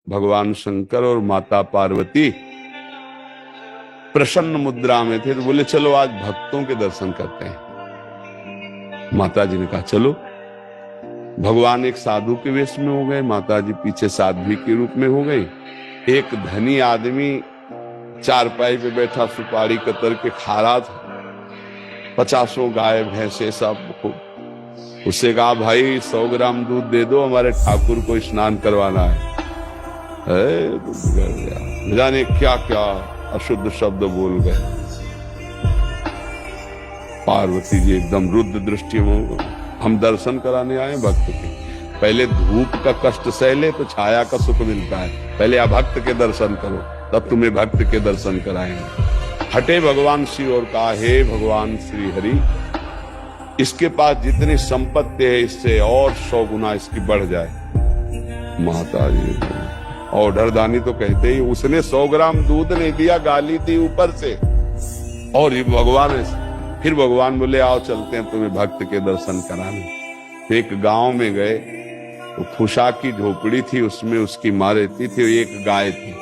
भगवान शंकर और माता पार्वती प्रसन्न मुद्रा में थे, तो बोले चलो आज भक्तों के दर्शन करते हैं। माता जी ने कहा चलो। भगवान एक साधु के वेश में हो गए, माता जी पीछे साध्वी के रूप में हो गई। एक धनी आदमी चारपाई पे बैठा सुपारी कतर के खा रहा था, 50 गाय भैंसे सब खूब। उससे कहा भाई 100 ग्राम दूध दे दो, हमारे ठाकुर को स्नान करवाना है। न जाने क्या क्या अशुद्ध शब्द बोल गए। पार्वती जी एकदम रुद्र दृष्टि में, हम दर्शन कराने आए भक्त के। पहले धूप का कष्ट सह ले तो छाया का सुख मिलता है, पहले आप भक्त के दर्शन करो तब तुम्हें भक्त के दर्शन कराएंगे। हटे भगवान शिव और कहा हे भगवान श्री हरि, इसके पास जितनी संपत्ति है इससे और 100 गुना इसकी बढ़ जाए। माता जी ऑर्डर दानी तो कहते ही, उसने 100 ग्राम दूध नहीं दिया, गाली थी ऊपर से। और ये भगवान है। फिर भगवान बोले आओ चलते हैं तुम्हें भक्त के दर्शन कराने। एक गांव में गए तो फुसा की झोपड़ी थी, उसमें उसकी माँ रहती थी, एक गाय थी।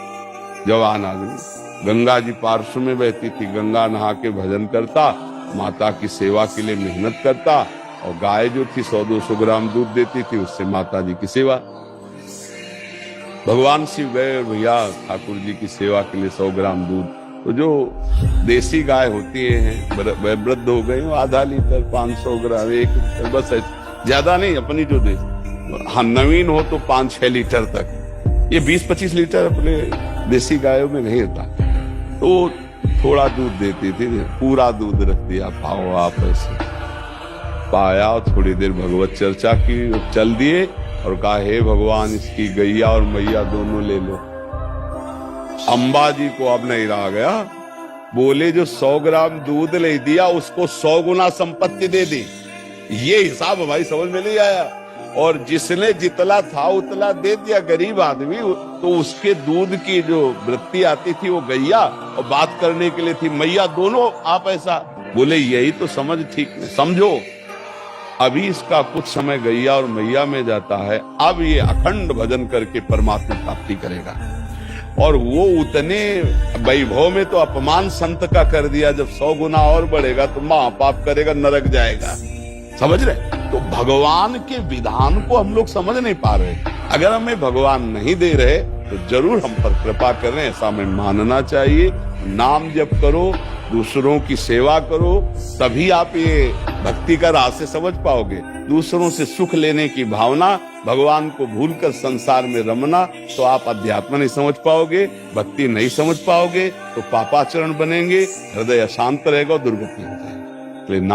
जवान आदमी, गंगा जी पार्श्व में बहती थी, गंगा नहा के भजन करता, माता की सेवा के लिए मेहनत करता, और गाय जो थी 100-200 ग्राम दूध देती थी, उससे माता जी की सेवा। भगवान शिव गए, भैया ठाकुर जी की सेवा के लिए 100 ग्राम दूध। तो जो देसी गाय होती है वृद्ध हो गई, आधा लीटर 500 ग्राम 1 लीटर बस, ज्यादा नहीं। अपनी जो हाँ नवीन हो तो 5-6 लीटर तक, ये 20-25 लीटर अपने देसी गायों में नहीं होता। तो थोड़ा दूध देती थी, पूरा दूध रख दिया, पाओ आप ऐसे पाया। थोड़ी देर भगवत चर्चा की, चल दिए और कहा हे भगवान इसकी गैया और मैया दोनों ले लो। अंबा जी को अब नहीं रहा गया, बोले जो 100 ग्राम दूध ले दिया उसको 100 गुना संपत्ति दे दी। ये हिसाब हमारी समझ में नहीं आया। और जिसने जितला था उतला दे दिया गरीब आदमी, तो उसके दूध की जो वृत्ति आती थी वो गैया, और बात करने के लिए थी मैया, दोनों आप ऐसा बोले। यही तो समझ ठीक समझो। अभी इसका कुछ समय गैया और मैया में जाता है, अब ये अखंड भजन करके परमात्मा प्राप्ति करेगा। और वो उतने वैभव में तो अपमान संत का कर दिया, जब 100 गुना और बढ़ेगा तो महापाप करेगा, नरक जाएगा। समझ रहे? तो भगवान के विधान को हम लोग समझ नहीं पा रहे। अगर हमें भगवान नहीं दे रहे तो जरूर हम पर कृपा कर रहे हैं, ऐसा हमें मानना चाहिए। नाम जप करो, दूसरों की सेवा करो, तभी आप ये भक्ति का रास्ते समझ पाओगे। दूसरों से सुख लेने की भावना, भगवान को भूलकर संसार में रमना, तो आप अध्यात्म नहीं समझ पाओगे, भक्ति नहीं समझ पाओगे, तो पापाचरण बनेंगे, हृदय अशांत रहेगा और दुर्गति हो जाएगी।